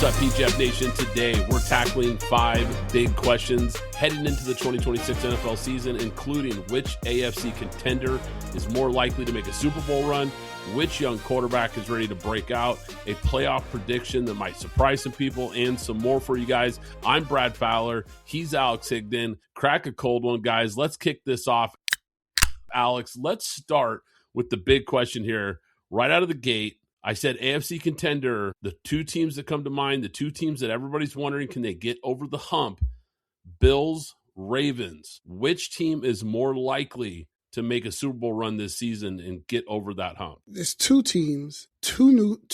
up, PGF Nation? Today, we're tackling 5 big questions heading into the 2026 NFL season, including which AFC contender is more likely to make a Super Bowl run, which young quarterback is ready to break out, a playoff prediction that might surprise some people, and some more for you guys. I'm Brad Fowler. He's Alex Higdon. Crack a cold one, guys. Let's kick this off. Alex, let's start with the big question here right out of the gate. I said AFC contender, the 2 teams that come to mind, the 2 teams that everybody's wondering, can they get over the hump? Bills, Ravens. Which team is more likely to make a Super Bowl run this season and get over that hump? There's 2 teams, two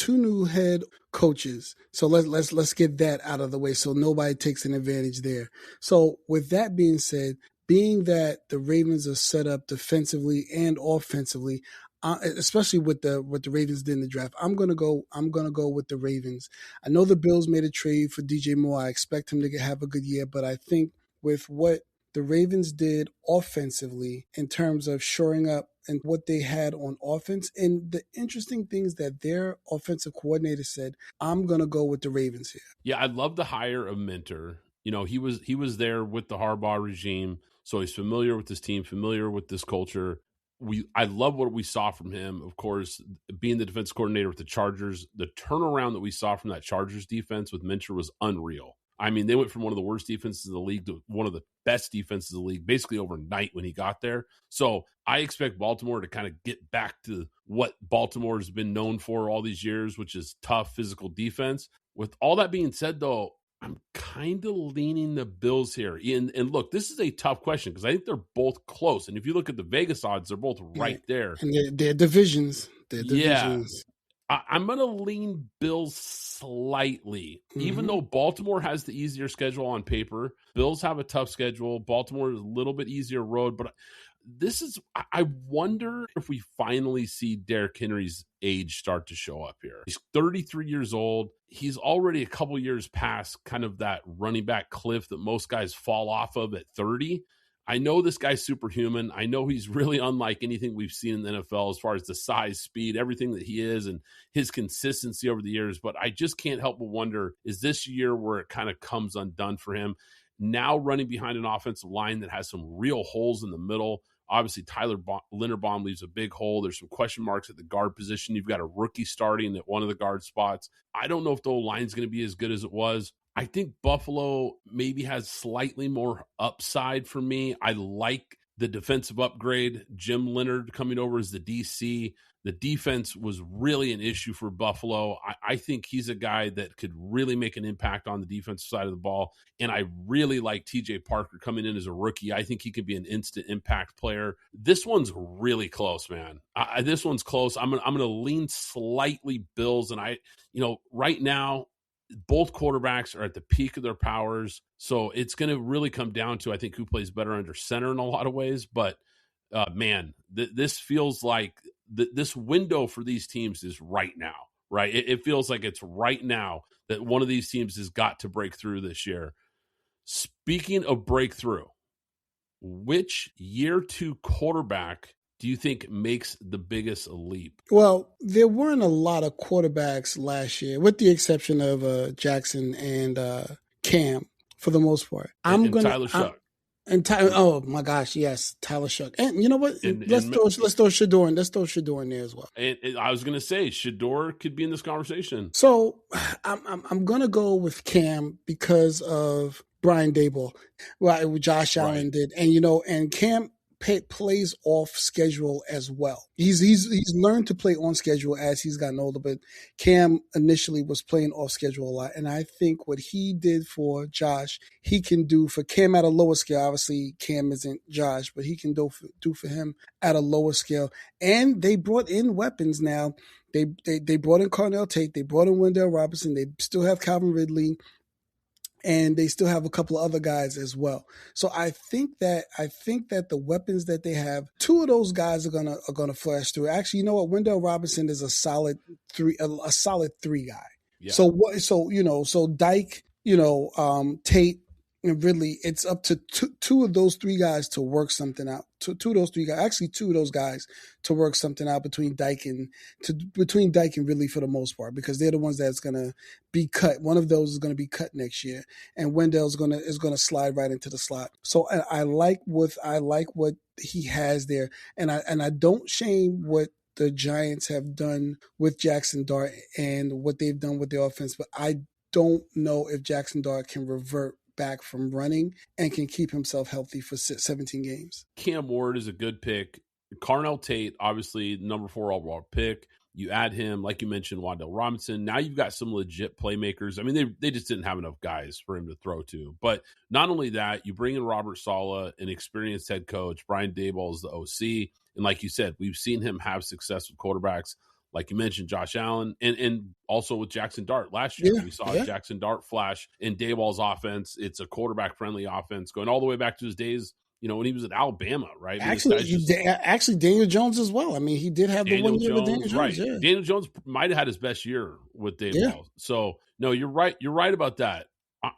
new head coaches. So let's get that out of the way so nobody takes an advantage there. So with that being said, being that the Ravens are set up defensively and offensively, especially with what the Ravens did in the draft, I'm gonna go with the Ravens. I know the Bills made a trade for DJ Moore. I expect him to have a good year, but I think with what the Ravens did offensively in terms of shoring up and what they had on offense, and the interesting things that their offensive coordinator said, I'm gonna go with the Ravens here. Yeah, I'd love to hire a mentor. You know, he was there with the Harbaugh regime, so he's familiar with this team, familiar with this culture. I love what we saw from him. Of course, being the defense coordinator with the Chargers, the turnaround that we saw from that Chargers defense with Minter was unreal. I mean, they went from one of the worst defenses in the league to one of the best defenses in the league, basically overnight when he got there. So I expect Baltimore to kind of get back to what Baltimore has been known for all these years, which is tough physical defense. With all that being said, though, I'm kind of leaning the Bills here. And look, this is a tough question because I think they're both close. And if you look at the Vegas odds, they're both right there. And they're divisions. Yeah. I'm going to lean Bills slightly. Even though Baltimore has the easier schedule on paper, Bills have a tough schedule. Baltimore is a little bit easier road. But I wonder if we finally see Derrick Henry's age start to show up here. He's 33 years old. He's already a couple years past kind of that running back cliff that most guys fall off of at 30. I know this guy's superhuman. I know he's really unlike anything we've seen in the NFL as far as the size, speed, everything that he is, and his consistency over the years. But I just can't help but wonder, is this year where it kind of comes undone for him? Now running behind an offensive line that has some real holes in the middle. Obviously, Tyler Linderbaum leaves a big hole. There's some question marks at the guard position. You've got a rookie starting at one of the guard spots. I don't know if the O-line is going to be as good as it was. I think Buffalo maybe has slightly more upside for me. I like the defensive upgrade. Jim Leonard coming over as the DC. The defense was really an issue for Buffalo. I think he's a guy that could really make an impact on the defensive side of the ball. And I really like TJ Parker coming in as a rookie. I think he could be an instant impact player. This one's really close, man. This one's close. I'm gonna lean slightly Bills. And right now, both quarterbacks are at the peak of their powers. So it's going to really come down to, I think, who plays better under center in a lot of ways. But, this feels like this window for these teams is right now, right? It feels like it's right now that one of these teams has got to break through this year. Speaking of breakthrough, which year 2 quarterback do you think makes the biggest leap? Well, there weren't a lot of quarterbacks last year, with the exception of Jackson and Cam, for the most part. Tyler Shuck. Oh my gosh, yes, Tyler Shuck. And you know what? Let's throw Shador in. Let's throw Shador in there as well. And I was going to say Shador could be in this conversation. So I'm going to go with Cam because of Brian Daboll, right? What Josh Allen did, and Cam plays off schedule as well. He's learned to play on schedule as he's gotten older, but Cam initially was playing off schedule a lot. And I think what he did for Josh, he can do for Cam at a lower scale. Obviously, Cam isn't Josh, but he can do for him at a lower scale. And they brought in weapons now. They brought in Carnell Tate. They brought in Wendell Robinson. They still have Calvin Ridley. And they still have a couple of other guys as well. So I think that the weapons that they have, 2 of those guys are gonna flash through. Actually, you know what? Wendell Robinson is a solid 3 guy. Yeah. So Dyke, Tate, And really, it's up to two of those three guys to work something out. Two of those three guys, actually two of those guys to work something out between Dyke and really for the most part, because they're the ones that's gonna be cut. One of those is gonna be cut next year, and Wendell's gonna slide right into the slot. So I like what he has there, and I don't shame what the Giants have done with Jackson Dart and what they've done with their offense, but I don't know if Jackson Dart can revert back from running and can keep himself healthy for 17 games. Cam Ward is a good pick. Carnell Tate, obviously number 4 overall pick. You add him, like you mentioned, Wan'Dale Robinson. Now you've got some legit playmakers. I mean, they just didn't have enough guys for him to throw to. But not only that, you bring in Robert Saleh, an experienced head coach. Brian Daboll is the OC. And like you said, we've seen him have success with quarterbacks. Like you mentioned, Josh Allen, and also with Jackson Dart last year. We saw Jackson Dart flash in Daboll's offense. It's a quarterback-friendly offense going all the way back to his days, when he was at Alabama, right? Actually, Daniel Jones as well. I mean, he did have the 1 year with Daniel Jones. Right. Yeah. Daniel Jones might have had his best year with Daboll. Yeah. So, no, you're right. You're right about that.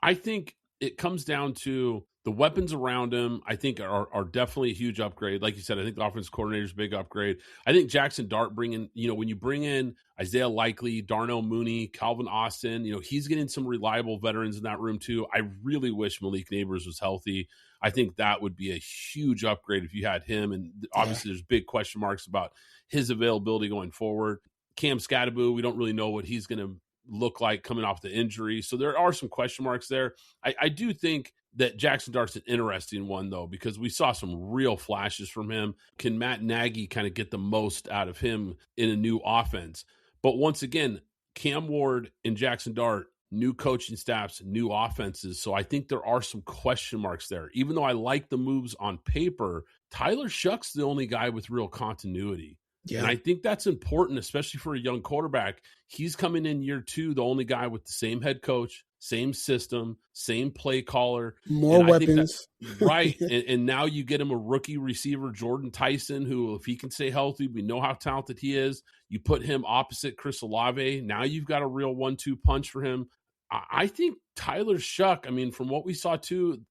I think it comes down to the weapons around him, I think, are definitely a huge upgrade. Like you said, I think the offensive coordinator is a big upgrade. I think Jackson Dart when you bring in Isaiah Likely, Darnell Mooney, Calvin Austin, he's getting some reliable veterans in that room too. I really wish Malik Neighbors was healthy. I think that would be a huge upgrade if you had him. And obviously there's big question marks about his availability going forward. Cam Scatteraboo, we don't really know what he's going to look like coming off the injury. So there are some question marks there. I do think that Jackson Dart's an interesting one, though, because we saw some real flashes from him. Can Matt Nagy kind of get the most out of him in a new offense? But once again, Cam Ward and Jackson Dart, new coaching staffs, new offenses. So I think there are some question marks there. Even though I like the moves on paper, Tyler Shuck's the only guy with real continuity. Yeah. And I think that's important, especially for a young quarterback. He's coming in year 2, the only guy with the same head coach, same system, same play caller. More weapons. Right. And now you get him a rookie receiver, Jordan Tyson, who, if he can stay healthy, we know how talented he is. You put him opposite Chris Olave. Now you've got a real 1-2 punch for him. I think Tyler Shuck, I mean, from what we saw too,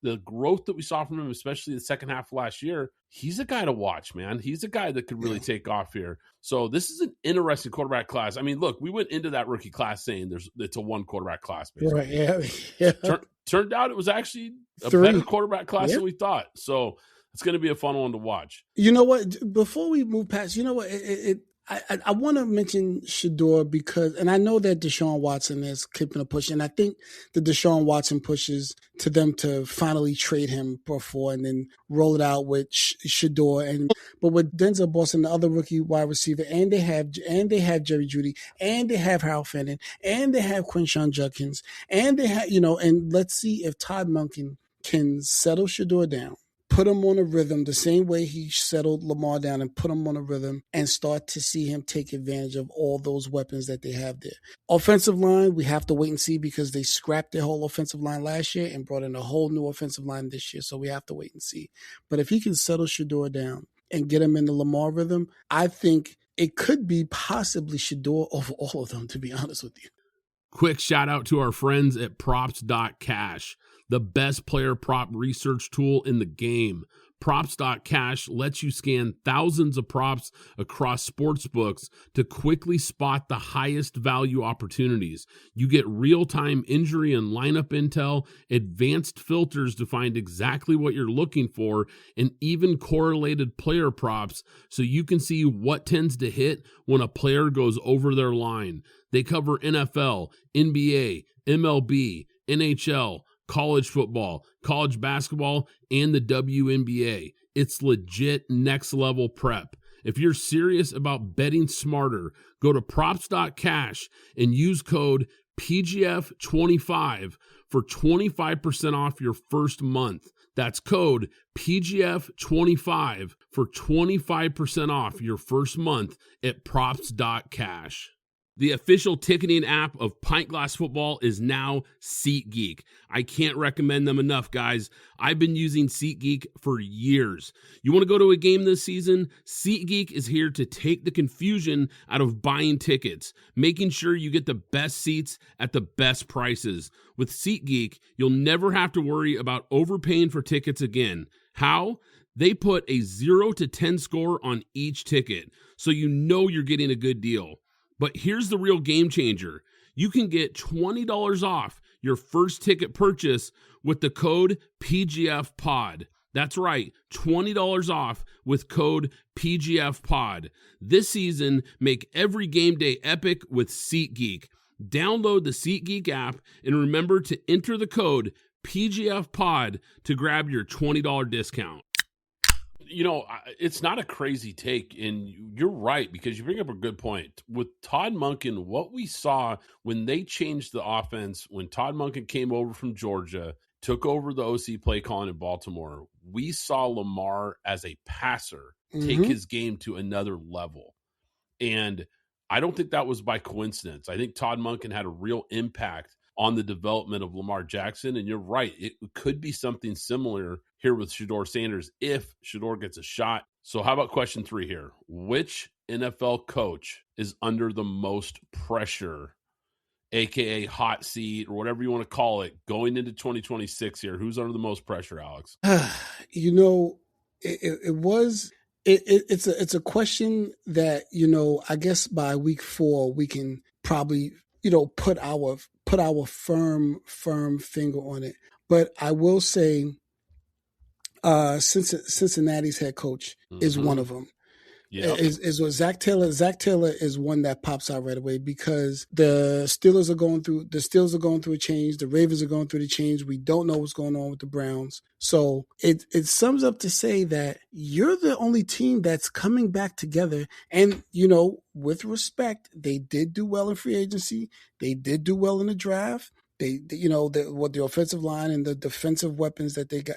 the growth that we saw from him, especially the second half of last year, he's a guy to watch, man. He's a guy that could really take off here. So this is an interesting quarterback class. I mean, look, we went into that rookie class saying it's a 1 quarterback class. Basically. Right, yeah. Turned out it was actually a better quarterback class than we thought. So it's going to be a fun one to watch. You know what? Before we move past, I want to mention Shedeur because, and I know that Deshaun Watson is keeping a push, and I think the Deshaun Watson pushes to them to finally trade him before and then roll it out with Shedeur, but with Denzel Boston, the other rookie wide receiver, and they have Jerry Jeudy, and they have Harold Fenton, and they have Quinshon Judkins, and they have and let's see if Todd Monken can settle Shedeur down. Put him on a rhythm the same way he settled Lamar down and put him on a rhythm and start to see him take advantage of all those weapons that they have there. Offensive line, we have to wait and see because they scrapped their whole offensive line last year and brought in a whole new offensive line this year. So we have to wait and see. But if he can settle Shedeur down and get him in the Lamar rhythm, I think it could be possibly Shedeur over all of them, to be honest with you. Quick shout out to our friends at props.cash, the best player prop research tool in the game. Props.cash lets you scan thousands of props across sports books to quickly spot the highest value opportunities. You get real-time injury and lineup intel, advanced filters to find exactly what you're looking for, and even correlated player props so you can see what tends to hit when a player goes over their line. They cover NFL, NBA, MLB, NHL, college football, college basketball, and the WNBA. It's legit next level prep. If you're serious about betting smarter, go to props.cash and use code PGF25 for 25% off your first month. That's code PGF25 for 25% off your first month at props.cash. The official ticketing app of Pint Glass Football is now SeatGeek. I can't recommend them enough, guys. I've been using SeatGeek for years. You want to go to a game this season? SeatGeek is here to take the confusion out of buying tickets, making sure you get the best seats at the best prices. With SeatGeek, you'll never have to worry about overpaying for tickets again. How? They put a 0 to 10 score on each ticket, so you know you're getting a good deal. But here's the real game changer. You can get $20 off your first ticket purchase with the code PGFPOD. That's right, $20 off with code PGFPOD. This season, make every game day epic with SeatGeek. Download the SeatGeek app and remember to enter the code PGFPOD to grab your $20 discount. You know, it's not a crazy take, and you're right, because you bring up a good point. With Todd Monken, what we saw when they changed the offense, when Todd Monken came over from Georgia, took over the OC play calling in Baltimore, we saw Lamar as a passer take his game to another level. And I don't think that was by coincidence. I think Todd Monken had a real impact on the development of Lamar Jackson. And you're right, it could be something similar here with Shedeur Sanders if Shedeur gets a shot. So how about question 3 here? Which NFL coach is under the most pressure, aka hot seat or whatever you want to call it, going into 2026 here? Who's under the most pressure, Alex? You know, it's a question that, you know, I guess by week 4 we can probably, you know, put our firm finger on it. But I will say, Cincinnati's head coach is one of them. Yeah, is what Zach Taylor. Zach Taylor is one that pops out right away because the Steelers are going through a change. The Ravens are going through the change. We don't know what's going on with the Browns. So it sums up to say that you're the only team that's coming back together. And, you know, with respect, they did do well in free agency. They did do well in the draft. They you know, the offensive line and the defensive weapons that they got,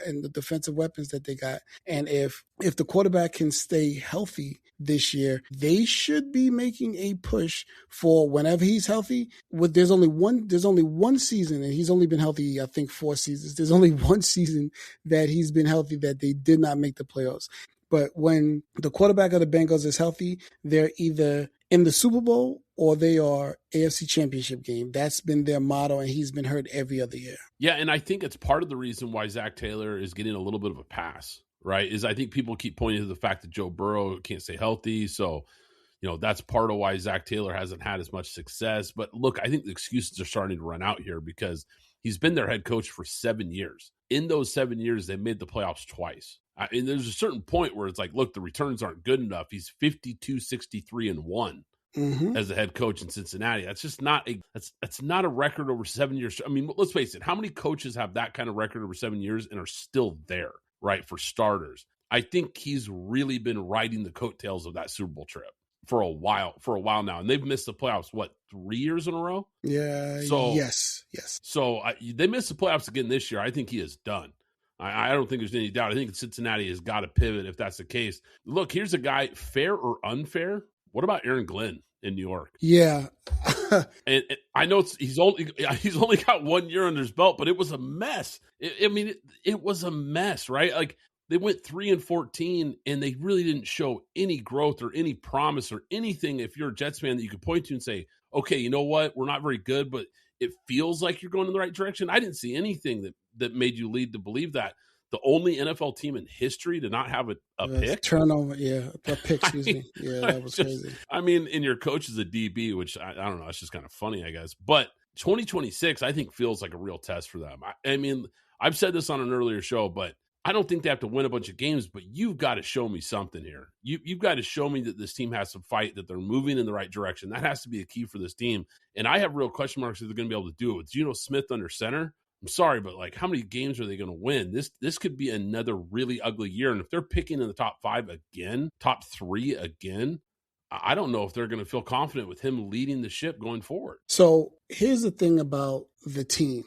and if the quarterback can stay healthy this year, they should be making a push for whenever he's healthy. There's only one season, and he's only been healthy, I think, 4 seasons. There's only one season that he's been healthy that they did not make the playoffs. But when the quarterback of the Bengals is healthy, they're either in the Super Bowl or they are AFC Championship game. That's been their motto, and he's been hurt every other year. Yeah, and I think it's part of the reason why Zach Taylor is getting a little bit of a pass, right? Is I think people keep pointing to the fact that Joe Burrow can't stay healthy. So, you know, that's part of why Zach Taylor hasn't had as much success. But look, I think the excuses are starting to run out here because he's been their head coach for 7 years. In those 7 years, they made the playoffs twice. And there's a certain point where it's like, look, the returns aren't good enough. He's 52-63-1 as the head coach in Cincinnati. That's just not that's not a record over 7 years. I mean, let's face it. How many coaches have that kind of record over 7 years and are still there, right? For starters, I think he's really been riding the coattails of that Super Bowl trip for a while now, and they've missed the playoffs 3 years in a row. Yeah. So yes. So they missed the playoffs again this year. I think he is done. I don't think there's any doubt. I think Cincinnati has got to pivot if that's the case. Look, here's a guy, fair or unfair. What about Aaron Glenn in New York? Yeah. and I know he's only got 1 year under his belt, but it was a mess. It was a mess, right? Like they went 3-14 and they really didn't show any growth or any promise or anything. If you're a Jets fan that you could point to and say, okay, you know what? We're not very good, but it feels like you're going in the right direction. I didn't see anything that made you lead to believe that. The only NFL team in history to not have a pick? Turnover, yeah. A pick, excuse me. Yeah, that was crazy. I mean, and your coach is a DB, which I don't know. It's just kind of funny, I guess. But 2026, I think, feels like a real test for them. I mean, I've said this on an earlier show, but I don't think they have to win a bunch of games, but you've got to show me something here. You've got to show me that this team has some fight, that they're moving in the right direction. That has to be a key for this team. And I have real question marks if they're going to be able to do it. With Geno Smith under center, I'm sorry, but like, how many games are they going to win? This could be another really ugly year. And if they're picking in the top 5 again, top 3 again, I don't know if they're going to feel confident with him leading the ship going forward. So here's the thing about the team,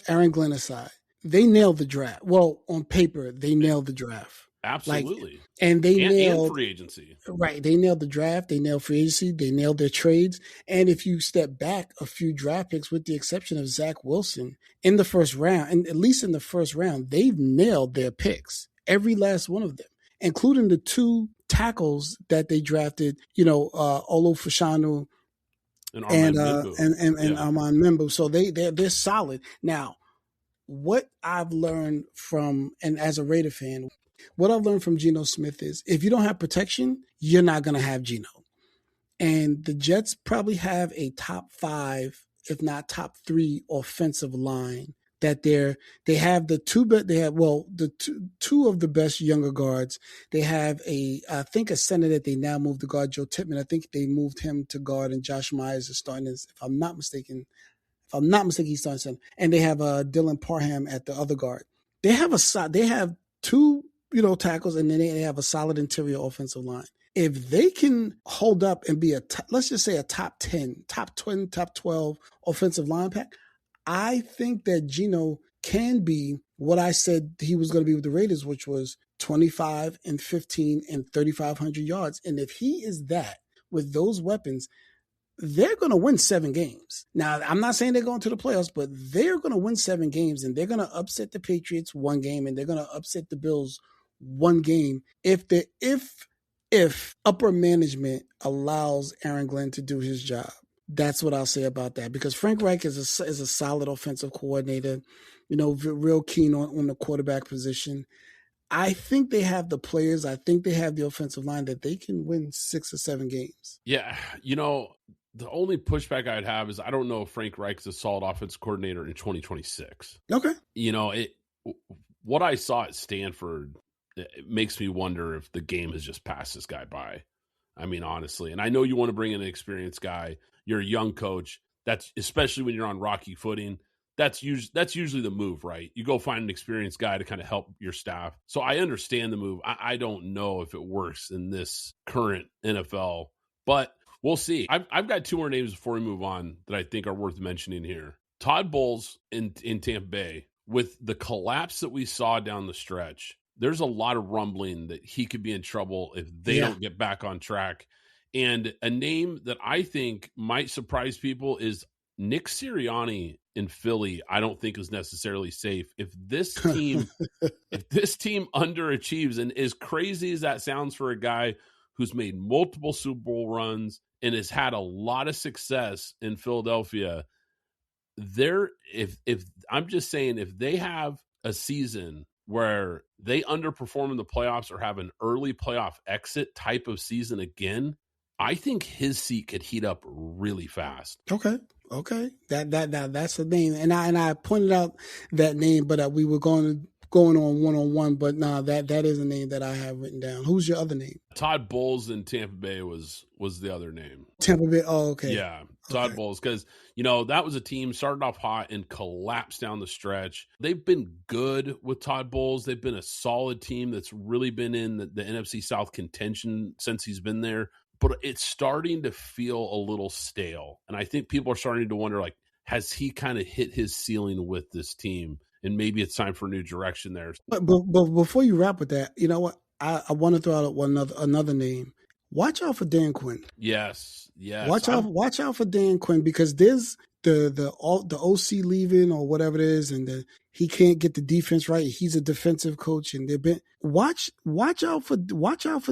Aaron Glenn aside. They nailed the draft. Well, on paper, they nailed the draft. Like, Absolutely. and they And nailed free agency. right. They nailed the draft. They nailed free agency. They nailed their trades. And if you step back a few draft picks, with the exception of Zach Wilson in the first round, and at least in the first round, they've nailed their picks, every last one of them, including the two tackles that they drafted. Olo Fashanu And and Armand Minbu. Armand Membo. So they're solid. Now, what I've learned from, and as a Raider fan, what I've learned from Geno Smith is if you don't have protection, you're not going to have Geno. And the Jets probably have a top 5, if not top 3 offensive line that they have the two of the best younger guards. They have I think a center that they now moved to guard, Joe Tippmann. I think they moved him to guard, and Josh Myers is starting as, if I'm not mistaken, he's starting center. And they have Dylan Parham at the other guard. They have two tackles, and then they have a solid interior offensive line. If they can hold up and be let's just say a top 10, top 20, top 12 offensive line pack, I think that Geno can be what I said he was going to be with the Raiders, which was 25 and 15 and 3,500 yards. And if he is that with those weapons, they're going to win 7 games. Now, I'm not saying they're going to the playoffs, but they're going to win 7 games, and they're going to upset the Patriots 1 game, and they're going to upset the Bills 1 game if upper management allows Aaron Glenn to do his job. That's what I'll say about that, because Frank Reich is a solid offensive coordinator, real keen on the quarterback position. I think they have the players. I think they have the offensive line that they can win 6 or 7 games. Yeah. The only pushback I'd have is I don't know if Frank Reich is a solid offensive coordinator in 2026. Okay. What I saw at Stanford, it makes me wonder if the game has just passed this guy by. I mean, honestly, and I know you want to bring in an experienced guy. You're a young coach. That's especially when you're on rocky footing. That's usually the move, right? You go find an experienced guy to kind of help your staff. So I understand the move. I don't know if it works in this current NFL, but we'll see. I've got 2 more names before we move on that I think are worth mentioning here. Todd Bowles in Tampa Bay, with the collapse that we saw down the stretch, there's a lot of rumbling that he could be in trouble if they don't get back on track. And a name that I think might surprise people is Nick Sirianni in Philly. I don't think is necessarily safe. If this team underachieves, and as crazy as that sounds for a guy who's made multiple Super Bowl runs and has had a lot of success in Philadelphia, if I'm just saying, if they have a season where they underperform in the playoffs or have an early playoff exit type of season again, I think his seat could heat up really fast. Okay. That's the name, and I pointed out that name, but we were going on one-on-one, but that is a name that I have written down. Who's your other name? Todd Bowles in Tampa Bay was the other name. Tampa Bay. Oh, okay. Yeah, Todd Bowles, because that was a team started off hot and collapsed down the stretch. They've been good with Todd Bowles. They've been a solid team that's really been in the NFC South contention since he's been there. But it's starting to feel a little stale. And I think people are starting to wonder, has he kind of hit his ceiling with this team? And maybe it's time for a new direction there. But before you wrap with that, you know what? I want to throw out another name. Watch out for Dan Quinn. Yes. Watch out for Dan Quinn, because there's the OC leaving or whatever it is, and he can't get the defense right. He's a defensive coach, and watch out for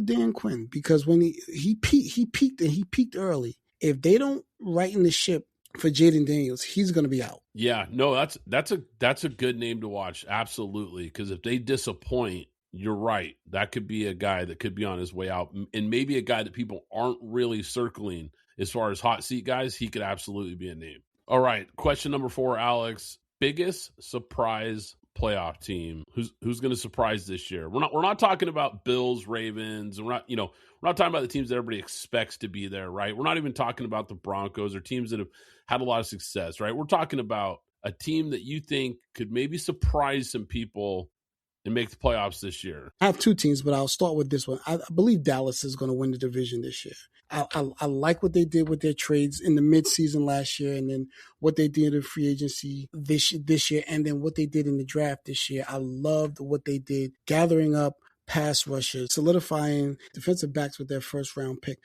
Dan Quinn, because when he peaked early. If they don't righten the ship for Jaden Daniels, he's going to be out. Yeah, no, that's a good name to watch. Absolutely, because if they disappoint, you're right. That could be a guy that could be on his way out, and maybe a guy that people aren't really circling as far as hot seat guys. He could absolutely be a name. All right, question number 4, Alex. Biggest surprise playoff team. Who's going to surprise this year? We're not talking about Bills, Ravens. We're not talking about the teams that everybody expects to be there, right? We're not even talking about the Broncos or teams that have had a lot of success, right? We're talking about a team that you think could maybe surprise some people and make the playoffs this year. I have 2 teams, but I'll start with this one. I believe Dallas is going to win the division this year. I like what they did with their trades in the midseason last year, and then what they did in free agency this year, and then what they did in the draft this year. I loved what they did, gathering up pass rushers, solidifying defensive backs with their first round pick.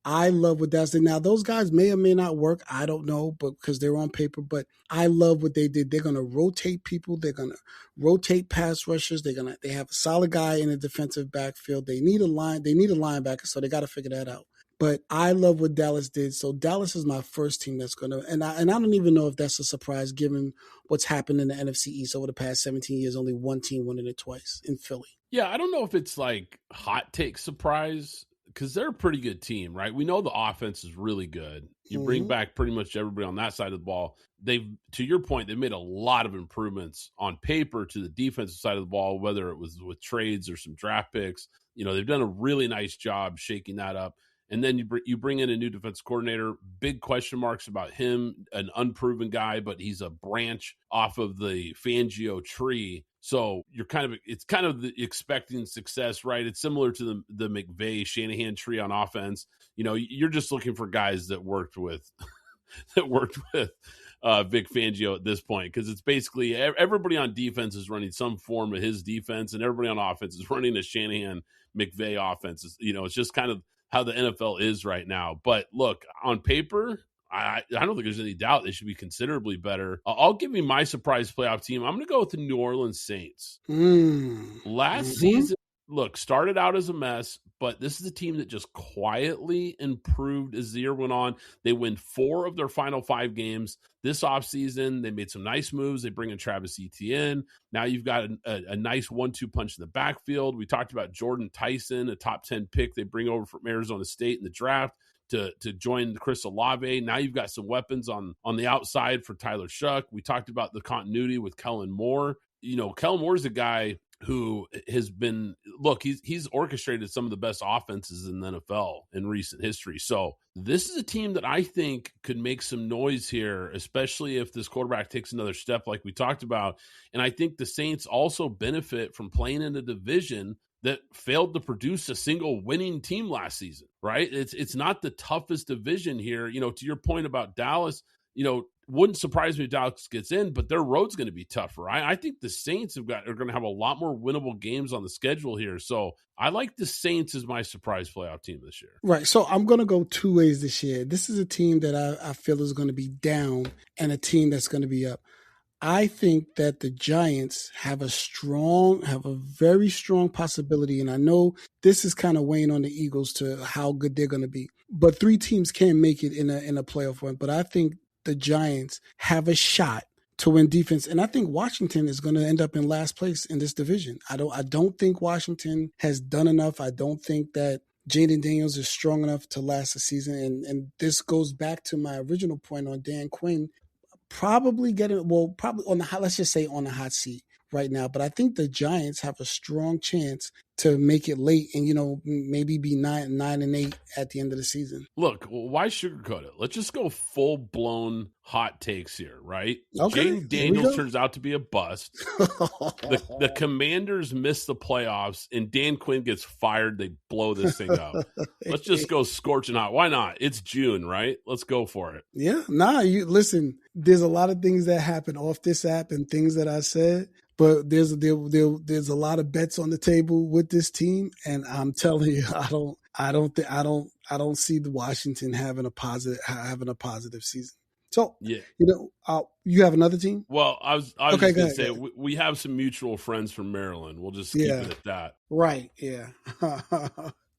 I love what that's did. Now, those guys may or may not work. I don't know, but because they're on paper, but I love what they did. They're going to rotate people. They're going to rotate pass rushers. They have a solid guy in the defensive backfield. They need a linebacker, so they got to figure that out. But I love what Dallas did. So Dallas is my first team that's going to, and I don't even know if that's a surprise given what's happened in the NFC East over the past 17 years. Only one team winning it twice in Philly. Yeah, I don't know if it's like hot take surprise, because they're a pretty good team, right? We know the offense is really good. You bring back pretty much everybody on that side of the ball. To your point, they made a lot of improvements on paper to the defensive side of the ball, whether it was with trades or some draft picks. They've done a really nice job shaking that up. And then you bring in a new defense coordinator, big question marks about him, an unproven guy, but he's a branch off of the Fangio tree. So it's kind of expecting success, right? It's similar to the McVay Shanahan tree on offense. You're just looking for guys that worked with Vic Fangio at this point, because it's basically everybody on defense is running some form of his defense, and everybody on offense is running a Shanahan McVay offense. It's just kind of how the NFL is right now. But look, on paper, I don't think there's any doubt they should be considerably better. I'll give you my surprise playoff team. I'm going to go with the New Orleans Saints. Last season, started out as a mess, but this is a team that just quietly improved as the year went on. They win 4 of their final 5 games. This offseason, they made some nice moves. They bring in Travis Etienne. Now you've got a nice 1-2 punch in the backfield. We talked about Jordan Tyson, a top 10 pick they bring over from Arizona State in the draft to join Chris Olave. Now you've got some weapons on the outside for Tyler Shuck. We talked about the continuity with Kellen Moore. Kellen Moore's a guy who has been, he's orchestrated some of the best offenses in the NFL in recent history. So this is a team that I think could make some noise here, especially if this quarterback takes another step like we talked about. And I think the Saints also benefit from playing in a division that failed to produce a single winning team last season, right? It's not the toughest division here. To your point about Dallas, wouldn't surprise me if Dallas gets in, but their road's going to be tougher. I think the Saints are going to have a lot more winnable games on the schedule here. So I like the Saints as my surprise playoff team this year. Right. So I'm going to go 2 ways this year. This is a team that I feel is going to be down and a team that's going to be up. I think that the Giants have a very strong possibility, and I know this is kind of weighing on the Eagles to how good they're going to be. But 3 teams can make it in a playoff run. But I think the Giants have a shot to win defense, and I think Washington is going to end up in last place in this division. I don't think Washington has done enough. I don't think that Jaden Daniels is strong enough to last the season, and this goes back to my original point on Dan Quinn. Probably on the let's just say on the hot seat right now. But I think the Giants have a strong chance to make it late and, maybe be 9-8 at the end of the season. Look, why sugarcoat it? Let's just go full blown hot takes here, right? Okay. Jaden Daniels turns out to be a bust. The Commanders miss the playoffs and Dan Quinn gets fired. They blow this thing up. Let's just go scorching hot. Why not? It's June, right? Let's go for it. Yeah. You listen, there's a lot of things that happen off this app and things that I said. But there's a lot of bets on the table with this team, and I'm telling you, I don't see the Washington having a positive season. So yeah, you have another team. Well, I was just going to say we have some mutual friends from Maryland. We'll just keep it at that. Right? Yeah.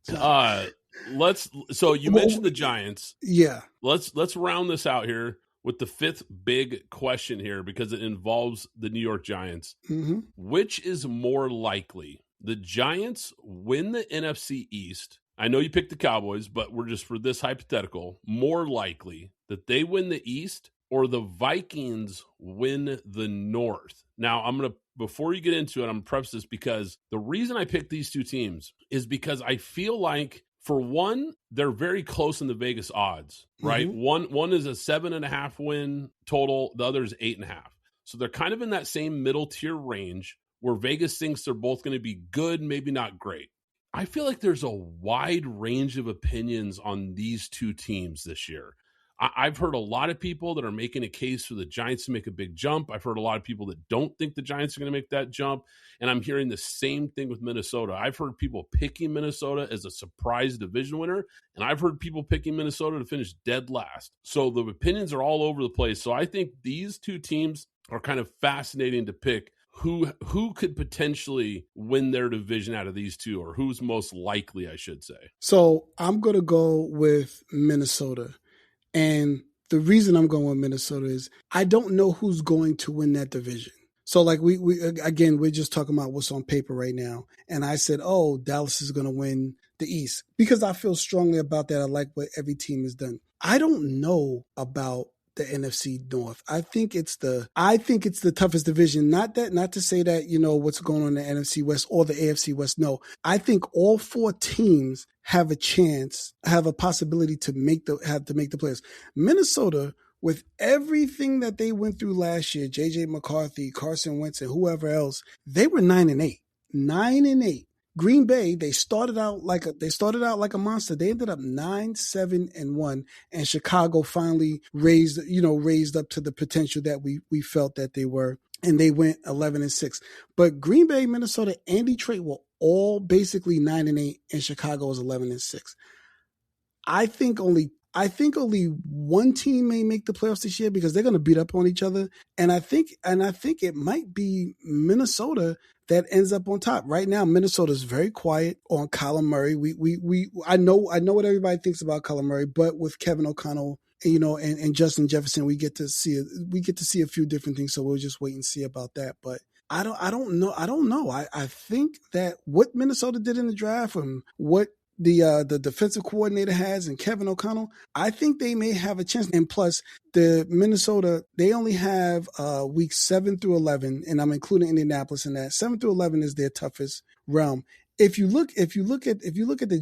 So you mentioned the Giants. Yeah. Let's round this out here with the 5th big question here, because it involves the New York Giants. Mm-hmm. Which is more likely? The Giants win the NFC East. I know you picked the Cowboys, but we're just for this hypothetical, more likely that they win the East or the Vikings win the North. Now, before you get into it, I'm going to preface this because the reason I picked these 2 teams is because I feel like, for one, they're very close in the Vegas odds, right? Mm-hmm. One is a 7.5 win total. The other is 8.5. So they're kind of in that same middle tier range where Vegas thinks they're both going to be good, maybe not great. I feel like there's a wide range of opinions on these 2 teams this year. I've heard a lot of people that are making a case for the Giants to make a big jump. I've heard a lot of people that don't think the Giants are going to make that jump. And I'm hearing the same thing with Minnesota. I've heard people picking Minnesota as a surprise division winner, and I've heard people picking Minnesota to finish dead last. So the opinions are all over the place. So I think these two teams are kind of fascinating to pick who could potentially win their division out of these two, or who's most likely, I should say. So I'm going to go with Minnesota. And the reason I'm going with Minnesota is I don't know who's going to win that division. So like we again, we're just talking about what's on paper right now. And I said, oh, Dallas is going to win the East because I feel strongly about that. I like what every team has done. I don't know about the NFC North. I think it's the toughest division. Not to say that, what's going on in the NFC West or the AFC West. No, I think all four teams have a possibility to make the playoffs. Minnesota, with everything that they went through last year, JJ McCarthy, Carson Wentz, and whoever else, they were 9-8. 9-8. Green Bay, they started out like a monster. They ended up 9-7-1, and Chicago finally raised up to the potential that we felt that they were, and they went 11-6. But Green Bay, Minnesota, and Detroit were all basically 9-8, and Chicago was 11-6. I think only one team may make the playoffs this year because they're going to beat up on each other, and I think it might be Minnesota that ends up on top. Right now, Minnesota is very quiet on Kyler Murray. I know what everybody thinks about Kyler Murray, but with Kevin O'Connell, and Justin Jefferson, we get to see a few different things. So we'll just wait and see about that. But I don't know. I think that what Minnesota did in the draft and what the defensive coordinator has and Kevin O'Connell, I think they may have a chance. And plus, the Minnesota, they only have weeks 7 through 11, and I'm including Indianapolis in that. 7 through 11 is their toughest realm. If you look at the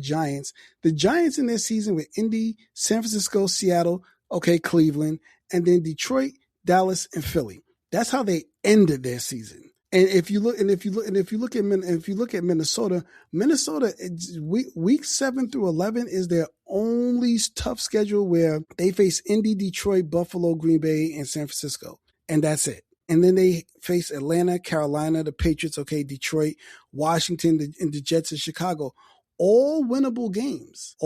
Giants in their season with Indy, San Francisco, Seattle, Cleveland, and then Detroit, Dallas, and Philly. That's how they ended their season. And if you look at Minnesota, week 7 through 11 is their only tough schedule where they face Indy, Detroit, Buffalo, Green Bay, and San Francisco, and that's it. And then they face Atlanta, Carolina, the Patriots, Detroit, Washington, and the Jets and Chicago. All winnable games.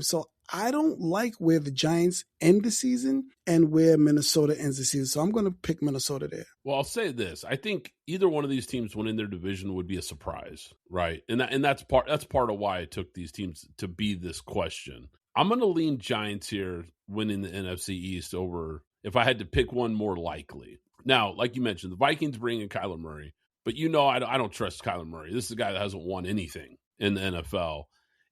So I don't like where the Giants end the season and where Minnesota ends the season. So I'm going to pick Minnesota there. Well, I'll say this. I think either one of these teams winning their division would be a surprise, right? And that's part of why I took these teams to be this question. I'm going to lean Giants here winning the NFC East over if I had to pick one more likely. Now, like you mentioned, the Vikings bring in Kyler Murray, but I don't trust Kyler Murray. This is a guy that hasn't won anything in the NFL.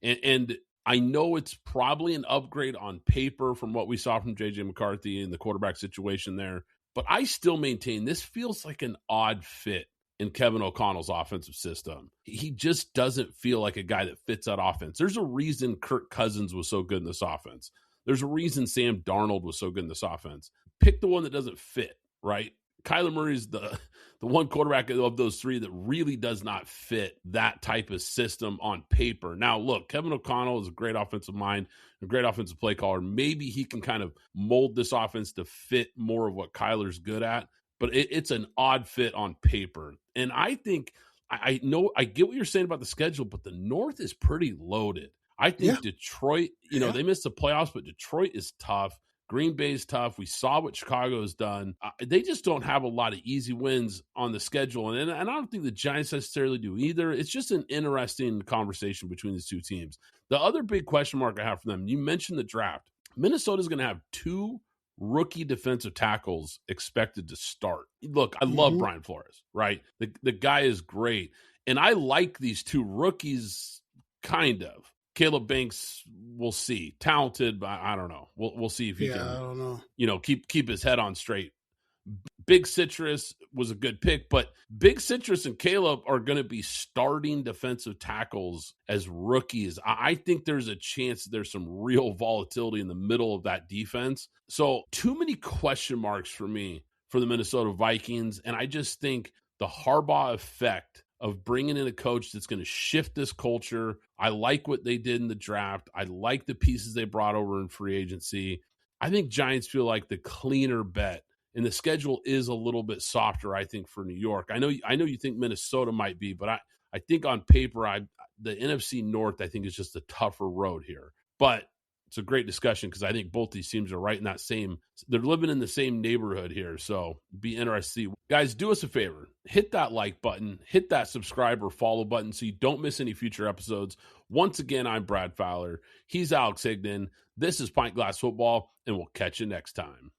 And I know it's probably an upgrade on paper from what we saw from J.J. McCarthy and the quarterback situation there, but I still maintain this feels like an odd fit in Kevin O'Connell's offensive system. He just doesn't feel like a guy that fits that offense. There's a reason Kirk Cousins was so good in this offense. There's a reason Sam Darnold was so good in this offense. Pick the one that doesn't fit, right? Kyler Murray's the one quarterback of those three that really does not fit that type of system on paper. Now, look, Kevin O'Connell is a great offensive mind, a great offensive play caller. Maybe he can kind of mold this offense to fit more of what Kyler's good at, but it's an odd fit on paper. And I think I know I get what you're saying about the schedule, but the North is pretty loaded. I think Detroit, they missed the playoffs, but Detroit is tough. Green Bay's tough. We saw what Chicago has done. They just don't have a lot of easy wins on the schedule. And I don't think the Giants necessarily do either. It's just an interesting conversation between these two teams. The other big question mark I have for them, you mentioned the draft. Minnesota's going to have 2 rookie defensive tackles expected to start. Look, I love Brian Flores, right? The guy is great. And I like these 2 rookies, kind of. Caleb Banks, we'll see. Talented, but I don't know. We'll see if he can, I don't know. Keep his head on straight. Big Citrus was a good pick, but Big Citrus and Caleb are going to be starting defensive tackles as rookies. I think there's a chance there's some real volatility in the middle of that defense. So too many question marks for me for the Minnesota Vikings, and I just think the Harbaugh effect of bringing in a coach that's going to shift this culture. I like what they did in the draft. I like the pieces they brought over in free agency. I think Giants feel like the cleaner bet. And the schedule is a little bit softer, I think, for New York. I know you think Minnesota might be, but I think on paper, the NFC North, I think, is just a tougher road here. But it's a great discussion because I think both these teams are right in that same, they're living in the same neighborhood here. So be interested to see. Guys, do us a favor. Hit that like button, hit that subscribe or follow button so you don't miss any future episodes. Once again, I'm Brad Fowler. He's Alex Higdon. This is Pint Glass Football, and we'll catch you next time.